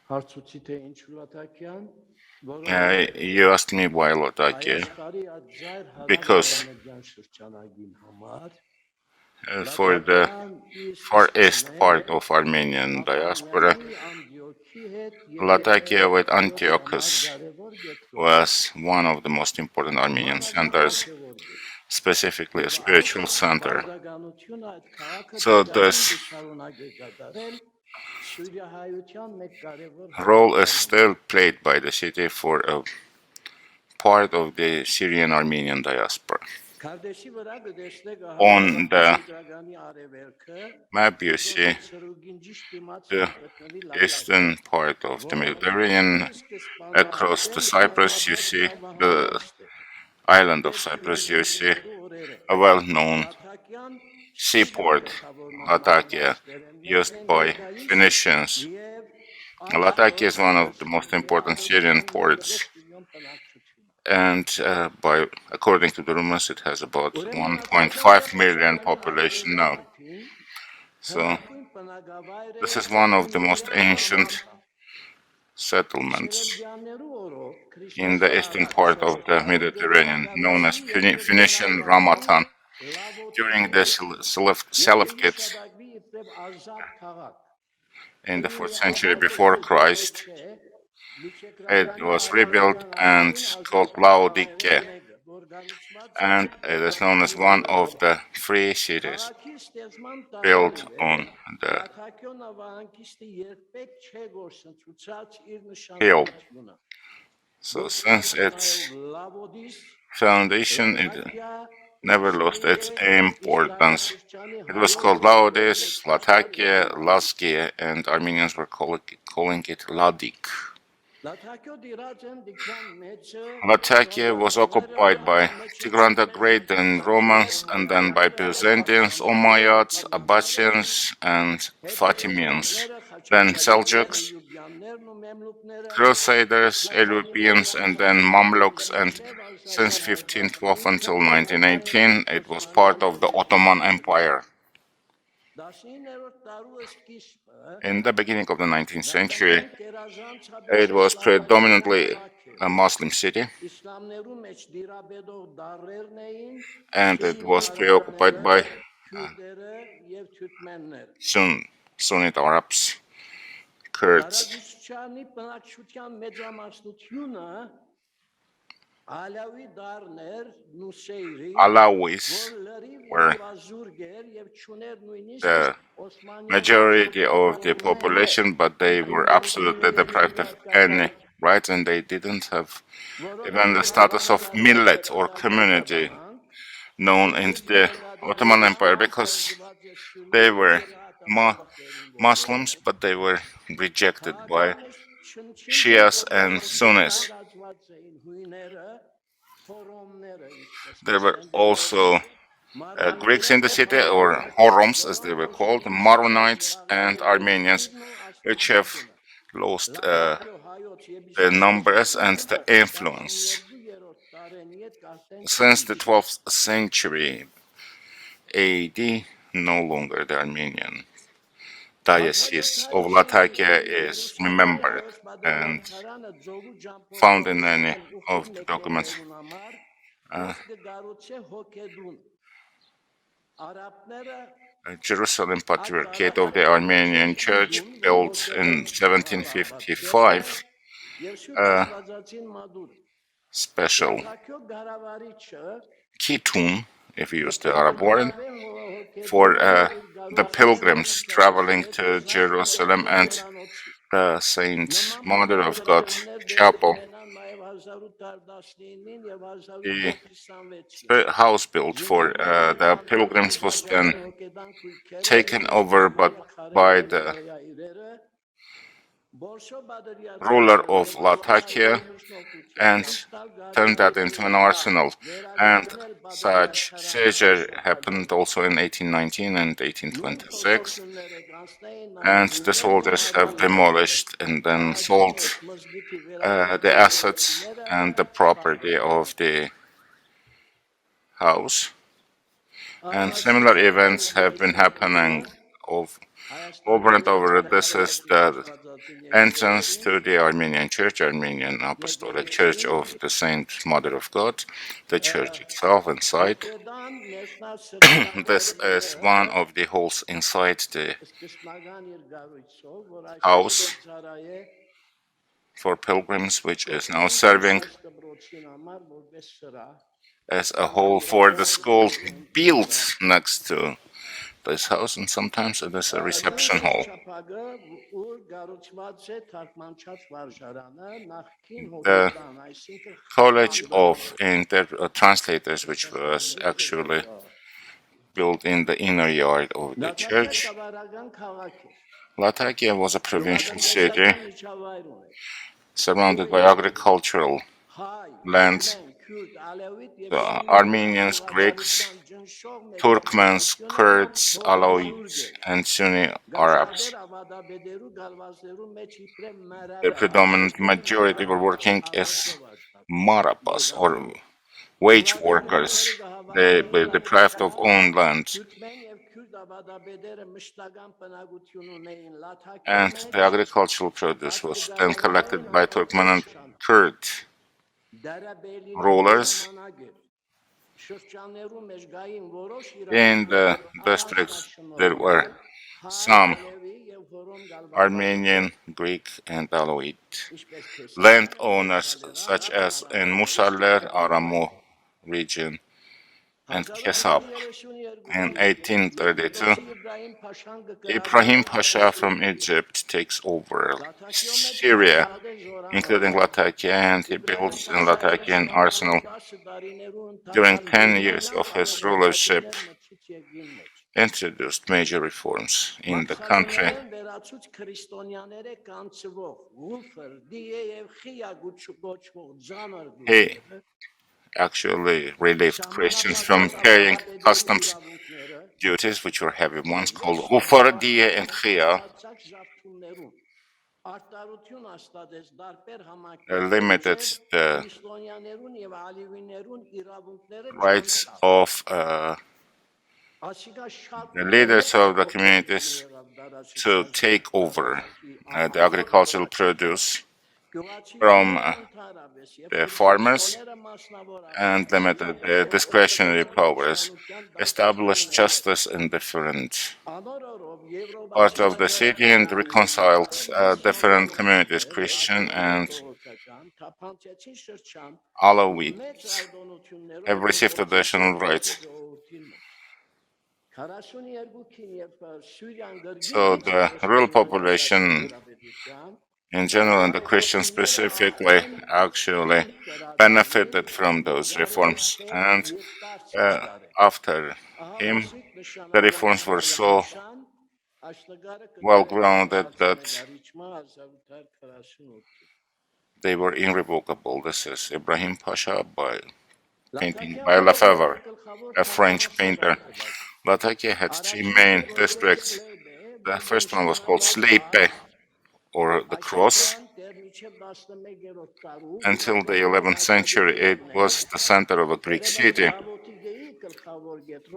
Հարցուցի թե ինչու Lattakian, You asked me why Lattakia, Հայաստանի աջայր because հարավարամեդյան շրջանագին համար for the Lattakian իր far east սկիզբն part of Armenian diaspora, Ախամյանի Անդիոքի հետ Latakia with երկրորդ համար Antiochus կարևոր գետրոն was one of the most important Armenian մանավանդ centers, հոգևոր գետ specifically a եւ այս spiritual center. բարձրականությունը այդ քաղաքը So դերային this դիշարունակ է կատարել Սուրիահայության մեկ կարևոր role is հավաքարան still played by the city for a part of the Syrian Armenian diaspora. Քարդեշի վրա կտեսնեք On the Կենտրոնի արևելքը map, you see ծրուգին ճիշտ դիմաց the գտնվի eastern part of the Mediterranean. Across the Cyprus, you see the island of Cyprus. You see a well-known seaport, Lattakia, used by Phoenicians. Lattakia is one of the most important Syrian ports, and according to the rumors, it has about 1.5 million population now. So this is one of the most ancient settlements in the eastern part of the Mediterranean, known as Phoenician Ramatan. During the Seleucids in the 4th century before Christ, it was rebuilt and called Laodike, and it is known as one of the three cities built on the hill. So since its foundation, it never lost its importance. It was called Laodis, Lattakia, Laskia, and Armenians were calling it Ladik. Lattakia was occupied by Tigran the Great, then Romans, and then by Byzantines, Umayyads, Abbasians, and Fatimians, then Seljuks, Crusaders, Ayubians, and then Mamluks, and since 1512 until 1918, it was part of the Ottoman Empire. In the beginning of the 19th century, it was predominantly a Muslim city, and it was preoccupied by Sunnite Arabs, Kurds. Alawis were the majority of the population, but they were absolutely deprived of any rights, and they didn't have even the status of millet or community known in the Ottoman Empire, because they were Muslims, but they were rejected by Shias and Sunnis. There were also Greeks in the city, or Horoms as they were called, Maronites and Armenians, which have lost the numbers and the influence. Since the 12th century AD, no longer the Armenian diocese of Lattakia is remembered and found in any of the documents. Jerusalem Patriarchate of the Armenian Church, built in 1755, special kitun, if you use the Arab word, for the pilgrims traveling to Jerusalem, and the Saint Mother of God Chapel. The house built for the pilgrims was then taken over by the ruler of Lattakia and turned that into an arsenal. And such seizure happened also in 1819 and 1826. And the soldiers have demolished and then sold the assets and the property of the house. And similar events have been happening Over and over, this is the entrance to the Armenian Church, Armenian Apostolic Church of the Saint Mother of God, the church itself inside. This is one of the halls inside the house for pilgrims, which is now serving as a hall for the school built next to this house, and sometimes it is a reception hall. The College of Translators, which was actually built in the inner yard of the church. Lattakia was a provincial city surrounded by agricultural lands. The Armenians, Greeks, Turkmens, Kurds, Alawites, and Sunni Arabs. The predominant majority were working as marapas, or wage workers. They were deprived of own land, and the agricultural produce was then collected by Turkmen and Kurd rulers in the districts. There were some Armenian, Greek, and Alawite landowners, such as in Musaller, Aramo region, and Kesab. In 1832, Ibrahim Pasha from Egypt takes over Syria, including Lattakia, and he builds in Lattakia an arsenal. During 10 years of his rulership, introduced major reforms in the country. He actually relieved Christians from paying customs duties, which were heavy ones, called Ufar, Diye, and Khia, limited the rights of the leaders of the communities to take over the agricultural produce from the farmers, and limited their discretionary powers, established justice in different parts of the city, and reconciled different communities, Christian and Alawites, have received additional rights. So the rural population in general and the Christians specifically actually benefited from those reforms. And after him, the reforms were so well grounded that they were irrevocable. This is Ibrahim Pasha by painting by Lefebvre, a French painter. Lattakia had three main districts. The first one was called Sleipe, or the cross. Until the 11th century, it was the center of a Greek city,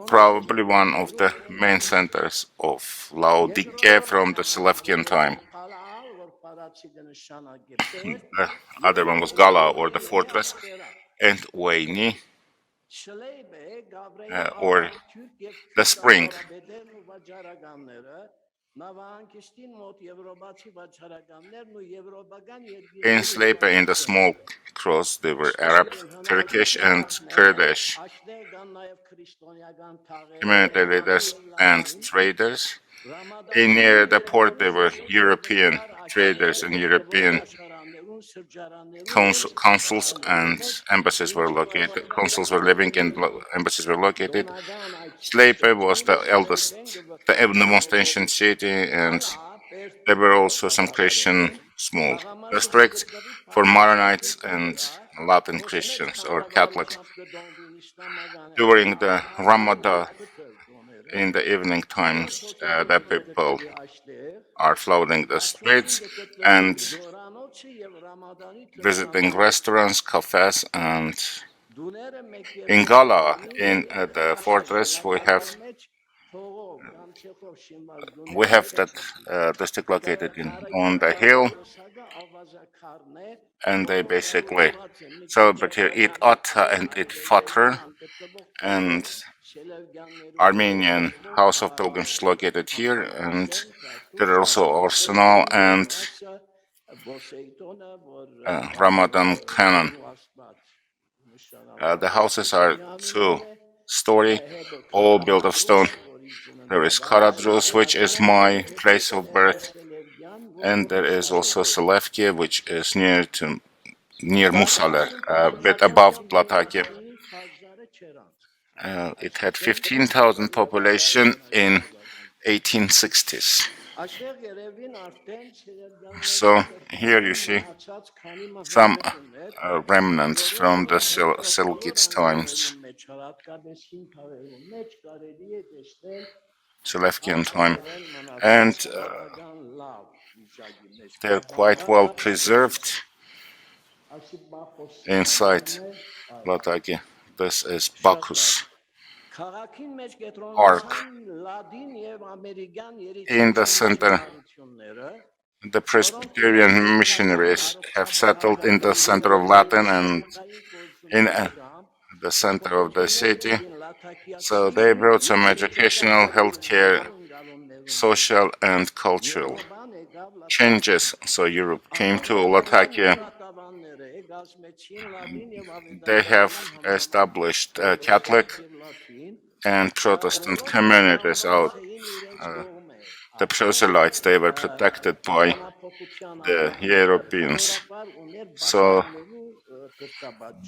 probably one of the main centers of Laodice from the Seleucian time. The other one was Gala, or the fortress, and Weini, or the spring. In Sleipe, in the small cross, there were Arab, Turkish, and Kurdish community leaders and traders. In near the port, there were European traders and European consuls and embassies were located. Consuls were living and embassies were located. Sleipe was the eldest, the most ancient city, and there were also some Christian small districts for Maronites and Latin Christians or Catholics. During the Ramadan, in the evening times, the people are flooding the streets and visiting restaurants, cafes, and in Gala, in the fortress, we have Փողով կամ ցեխով շինված We գյուները have that քեզ են։ district located on Քարակին the hill, Կավկասոսագը ավազաքարն է, and they որը basically կառուցված է մի քիչ celebrate here Eid Atta and Eid Fatr, Արևելյան գտնվող and բոլոր Շելևկյաններու Armenian գլխավոր House of Pilgrims is located here, and անվանված են, there քարտուզ, are also Arsenal Սարդարապետների մեծ and մասը Բոսեյտոնը, որ Ramadan Canon. Աստծո Աստված The նշանավոր houses are Պապիկոնի անունով է, two-story, հետո all built of stone. Քարադրուսը, որի There is ծննդավայրը Karadrus, which is Սարդարապետներն my են, place of birth, Սելևկյան, որ and there is also Մուսալեր է։ Selevkia, which is near Musaler, Զարգացում a bit պատմական above Lattakia. 5000-ը չրանց։ It had Կենտրոնը 15,000 Երևանի population in զարգացման։ 1860s. Այստեղ երևին արդեն So Սելևկյանների here you կրկնման see մնացած քանի some մզկիթներ, remnants from the որոնք հետազոտողը Seleucid times, անելիներու մեջ, հրատկարնեսին թաղերու մեջ կարելի է տեսնել Selevkian time, անցյալորեն and մնացած հավաքական լավ վիճակի մեջ they're quite well պահպանված preserved ասի Բախոսի inside անունն է այ Lattakia. This is շատ լավ Bacchus քաղաքին մեջ Ark. կենտրոնացան լադին եւ ամերիկյան In the երիտասարդ center, միջնադարությունները the որոնք իրենց Presbyterian գիտական missionaries have settled in the առողջապահական center of գիտության Latin and տեխնիկայի in գործունեությամբ the center of the փոփոխություններ city. կրին So Լաթաքիացի they brought some եւ educational, իրոջախոս healthcare, գյուղական ընկալումներու մեջ social, and cultural Yerevan եկավ Լաթաքիա changes. So Europe came to Ահաբեկորյան Lattakia. նորատավանները գազմեցին լադին եւ They ավետարանական have համայնքներ established պրոտեստանտ Catholic եւ լատին and Protestant որոնք communities out. պահպանված էին իրենց Uh, կողմը the արդեն proselytes, they were protected by հեղափոխության the առաջին Europeans. հերթափոխորաբար ուներ So բաժանելու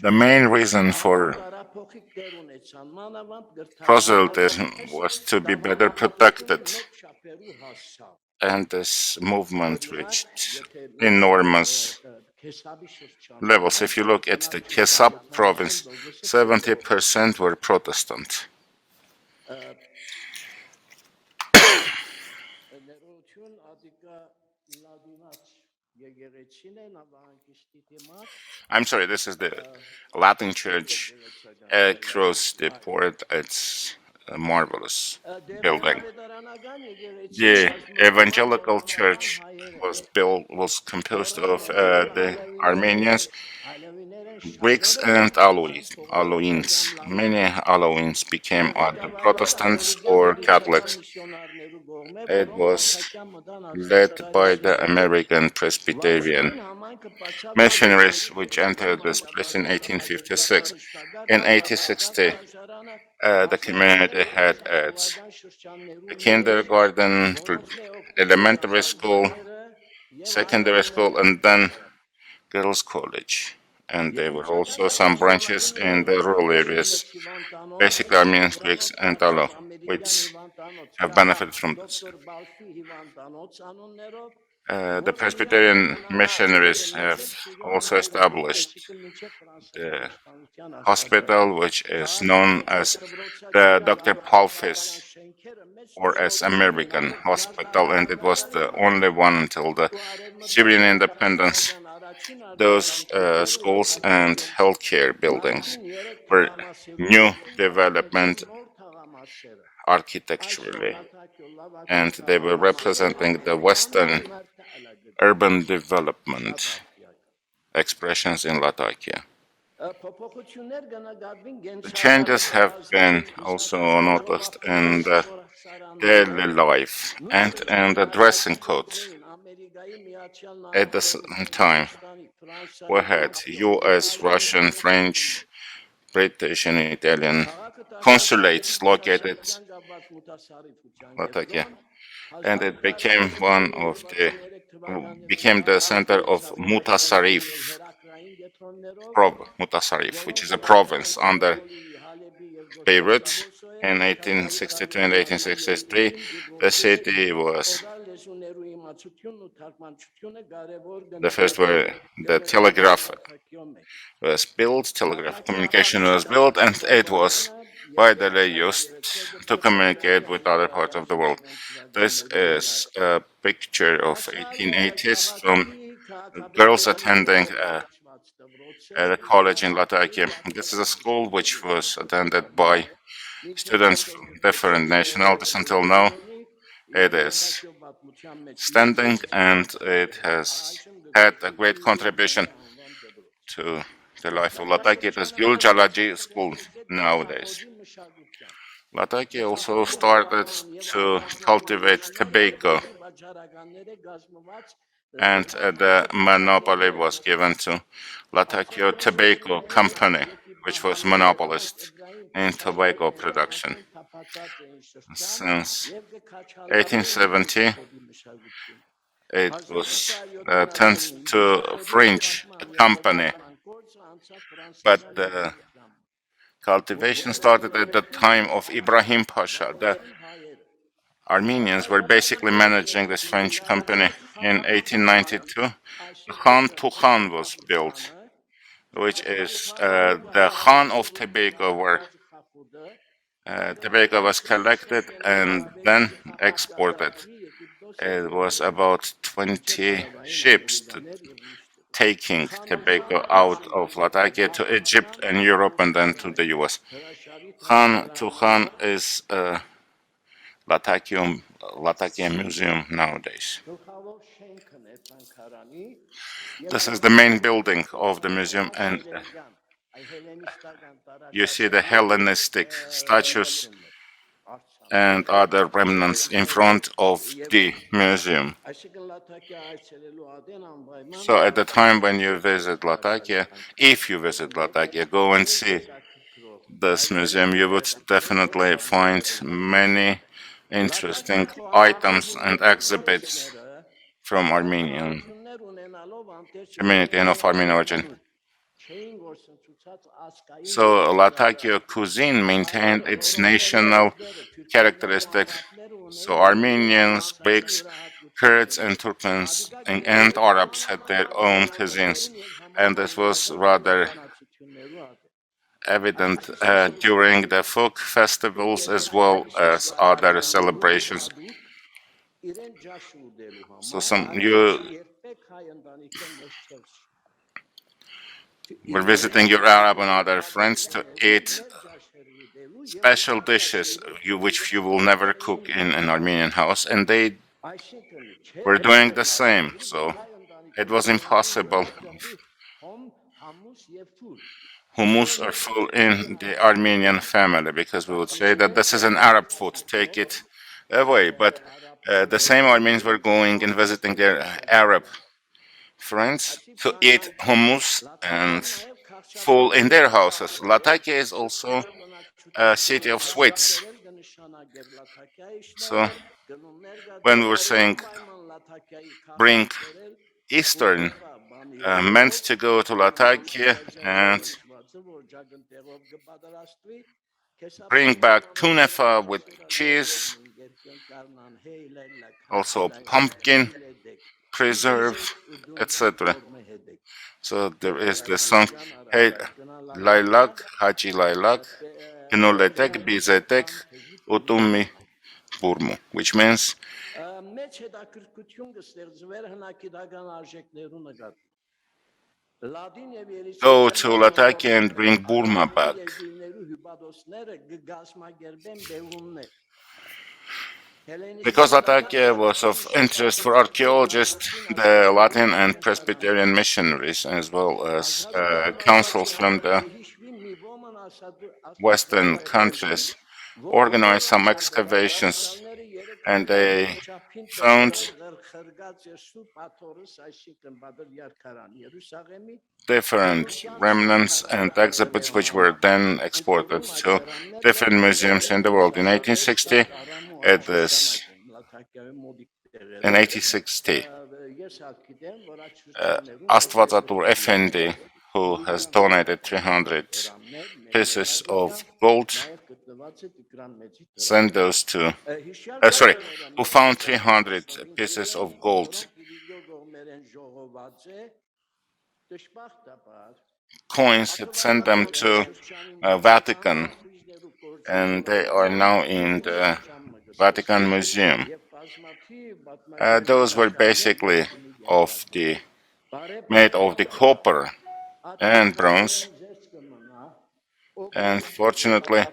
the կրթաբաճում main reason for Ահավատարափոխիկ դեր ունեցան մանավանդ գրթարվեստի proselytism մեջ was to be better գաղափարությունը protected, մեծ չափերու հասավ and this movement օրինակ reached եթե նայենք enormous Քեսաբի շրջանում levels. If you look at the Kesap province, 70% were Protestant. ներողություն ադիկա լադինաց եկեղեցին է նավահանգիստի թեմա I'm sorry, this is the Latin church across the port. It's a marvelous դեռևս building. ավետարանական եկեղեցին The կազմավորված evangelical օրինական church հայերը was composed of Հռոմեացիները the Armenians, Ալևիներ են Greeks, շատերը and բնակեցան Alawins. փողոցական Many լանդշաֆտը Alawins became either Ղեկավարված Protestants ամերիկյան or երիտասարդ Catholics. միսիոներներու կողմէ, It որոնք was Լաթաքիա մտան led Աստվածարարի by the սիրո մեջ։ American Presbyterian Վաղուց համայնքը բացավ missionaries, լադինների which քրիստոնյա entered this place in մանկաբարձ 1856. աշակերտական In հավաքական 1860, հրաժարանը the community հասարակական եւ had its դասակարգական շրջաններու մեջ, kindergarten, որոնց մե օգտվել elementary եղան school, դարերը եւ secondary school, հայրենիները and then փոխել։ girls' college. And there were Եկեղեցական also some branches դասակարգումը in the rural ուսումնասիրվեց areas, հիվանդանոց, basically Armenians, Greeks, դրանով and Alo, դարձավ ամերիկյան which հիվանդանոց, have կահա benefited from this. դոկտոր Բալֆի հիվանդանոց անուններով, The որը իրանք Presbyterian ունենալած էր missionaries have մինչև Սուրյան also հայրենիք, established այսինքն մինչև Ֆրանսիայի the իշխանության hospital, աստվածաշրջանը։ which is known Քաղաքի as մեջ the դպրոցական Dr. եւ Palfis, առողջապահական շենքերը մեծ or as լուսավորություն էին American առել hospital, and it was the ջրատարածքներով only one until the ու արևմտյան Syrian independence. հրապարակության առաջին Those արձագանքներով schools and Լաթաքիայում healthcare buildings Նախկին երեք were թաղամասերու new մասին development կազմեցին նոր թաղամասերը։ Այսօր architecturally, Լաթաքիո լավագույն and they were թաղամասերը representing the Երևանն Western ու Մարտը ալագդի։ urban Շատ development աղբյակ։ expressions in Lattakia. Փոփոխություններ կնկատվին The գենչապարի changes have been կայացնելու also բուսականության noticed ժողովրդական in the daily սովորասարաններում life նույն and in the շրջանում dressing հայտնի code. կգրեին Ամերիկայի Միացյալ At the Նահանգների, same time, Ռուսաստանի, we Ֆրանսիայի, had Ֆրանսիայի եւ US, Իտալիայի Russian, French, դպրոցություններ։ British, and Italian Քաղաքը դարձավ consulates Սովետի located դասակարգության գաբած մուտասարիֆության Lattakia, կենտրոն, and it became one of the 1933 թվականին became the center of արտադրության Mutasarif, եւ հերակրային կենտրոններով, Mutasarif, which որոնք is a գրանցվել province են under Տրիպոլի, Հալեբի եւ Beirut. Գորչակաբոսոյե, In Թագավիթ 1862 and Արմենիայի 1863, համայնքներին the դպրոցի մեջ city was օրալ լեզուներու իմացությունն ու թարգմանչությունը կարևոր the first գնահատական where the դերեր ունեն telegraph Լաթաքիո մեջ։ was built, telegraph Լաթաքիա communication was ավանդական built, and it was ճարտարապետությունը widely Երևանյան used եկեղեցիը to դպրոցական communicate եւ with other parts հետազոտական of the world. This շրջաններու is միակ։ a picture of Անցյալը 1880s քաղաքի from girls attending քաղաքաբեկարաններով զբաղված դպրոց է, at a college in Երևանի Lattakia. This is a Լատիներեն school which ուսումնասիրության was attended կենտրոնն է, by students from different nationalities. Until now, it is standing and it has had a great contribution to the life of Lattakia. It is Archaeology school nowadays. Lattakia also started to cultivate tobacco, and the monopoly was given to Lattakia Tobacco Company, which was monopolist in tobacco production. Since 1870, it was turned to a French company, but the cultivation started at the time of Ibrahim Pasha. The Armenians were basically managing this French company. In 1892, the Khan Tukhan was built, which is the Khan of Tobago, where tobacco was collected and then exported. It was about 20 ships taking tobacco out of Lattakia to Egypt and Europe and then to the US. Khan Tukhan is a Lattakia museum nowadays. This is the main building of the museum, and you see the Hellenistic statues and other remnants in front of the museum. So at the time when you visit Lattakia, if you visit Lattakia, go and see this museum. You would definitely find many interesting items and exhibits from Armenian community and of Armenian origin. So Lattakia cuisine maintained its national characteristics. So Armenians, Greeks, Kurds, and Turkmens and Arabs had their own cuisines, and this was rather evident during the folk festivals as well as other celebrations. So some you were visiting your Arab and other friends to eat special dishes which you will never cook in an Armenian house, and they were doing the same. So it was impossible. Hummus are full in the Armenian family because we would say that this is an Arab food, take it away. But the same Armenians were going and visiting their Arab friends to eat hummus and full in their houses. Lattakia is also a city of sweets. So when we were saying bring Eastern, meant to go to Lattakia and bring back kunefa with cheese, also pumpkin, preserve, etc. So there is the song, Hey Laylak, Haji Laylak, Hinoletek, Bizetek, Utumi Burmu, which means go to Lattakia and bring Burma back. Because Lattakia was of interest for archaeologists, the Latin and Presbyterian missionaries, as well as councils from the Western countries, organized some excavations, and they found different remnants and exhibits which were then exported to different museums in the world. In 1860, it is in 1860, Astvatsatur Effendi, who has donated 300 pieces of gold, sent those to, who found 300 pieces of gold coins, had sent them to Vatican, and they are now in the Vatican Museum. Those were basically made of the copper and bronze, and fortunately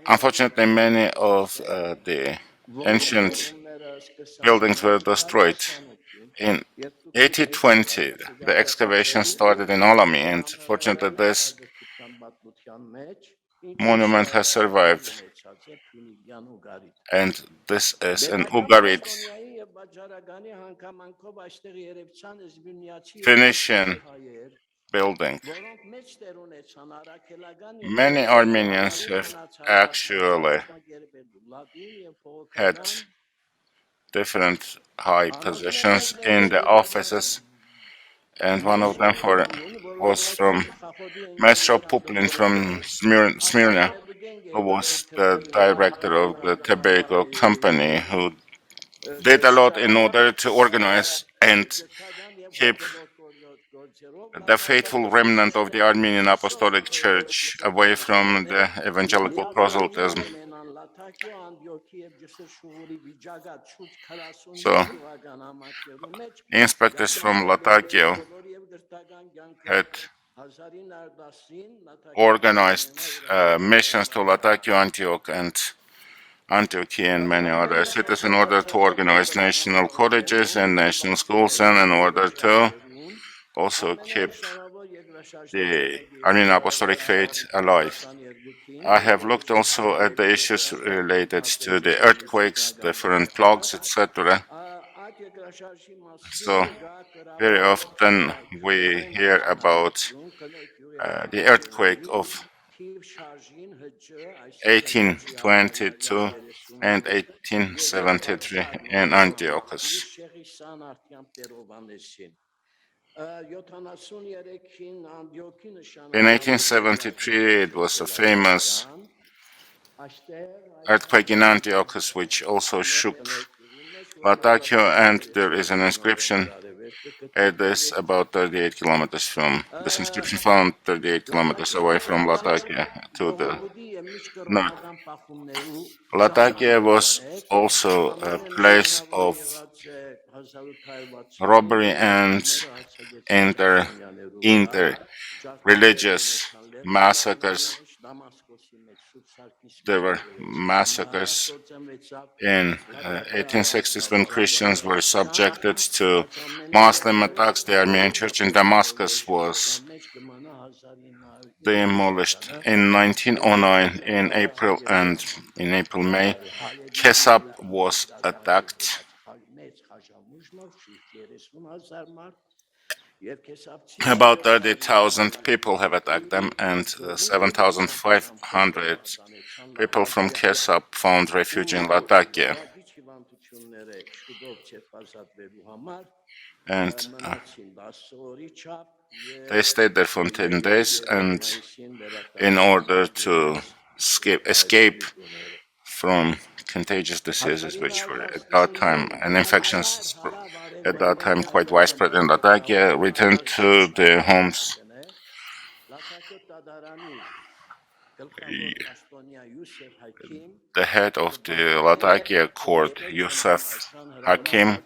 Unfortunately, many of the ancient buildings were destroyed. In 1820, the excavation started in Alami, and fortunately, this monument has survived. And this is an Ugarit Phoenician building. Many Armenians have actually had different high positions in the offices, and one of them was from Mesro Puplin from Smyrna, who was the director of the tobacco company, who did a lot in order to organize and keep the faithful remnant of the Armenian Apostolic Church away from the evangelical proselytism. So, inspectors from Lattakia had organized missions to Lattakia, Antioch, and Antioquia and many other cities in order to organize national colleges and national schools and in order to also keep the Armenian Apostolic faith alive. I have looked also at the issues related to the earthquakes, different plagues, etc. So very often we hear about the earthquake of 1822 and 1873 in Antiochus. In 1873, it was a famous earthquake in Antiochus, which also shook Lattakia, and there is an inscription. It is about 38 kilometers from this inscription found 38 kilometers away from Lattakia to the north. Lattakia was also a place of robbery and inter-religious massacres. There were massacres in 1860s when Christians were subjected to Muslim attacks. The Armenian church in Damascus was demolished in 1909 in April, and in April-May, Kesap was attacked. About 30,000 people have attacked them, and 7,500 people from Kesap found refuge in Lattakia. And they stayed there for 10 days, and in order to escape from contagious diseases, which were at that time, and infections at that time quite widespread in Lattakia, returned to their homes. The head of the Lattakia court, Yusuf Hakim,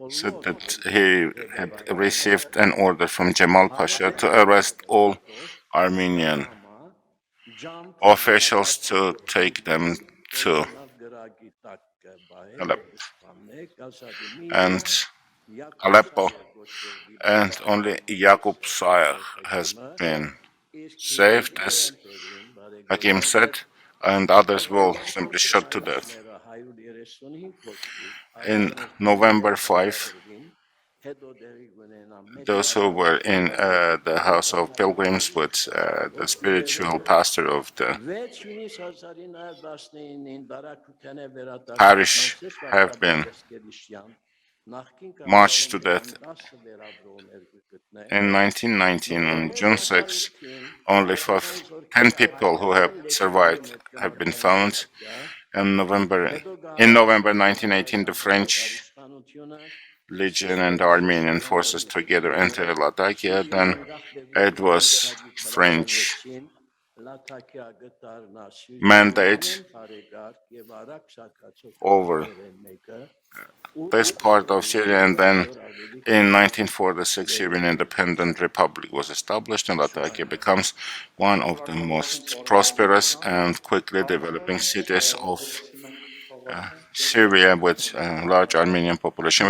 said that he had received an order from Jamal Pasha to arrest all Armenian officials to take them to Aleppo, and only Hagop Cholakian has been saved, as Hakim said, and others will simply shot to death. In November 5, those who were in the house of pilgrims with the spiritual pastor of the parish have been marched to death. In 1919, on June 6, only 10 people who have survived have been found. In November 1918, the French Legion and the Armenian forces together entered Lattakia. Then it was French Lattakia gıtarına mandate Syria'nın haregar gevarak şarkaçokları over öğrenmeke this part of Syria, and then in 1946 Syrian Independent Republic was established, and Lattakia becomes one of the most prosperous and quickly developing cities of Syria with a large Armenian population.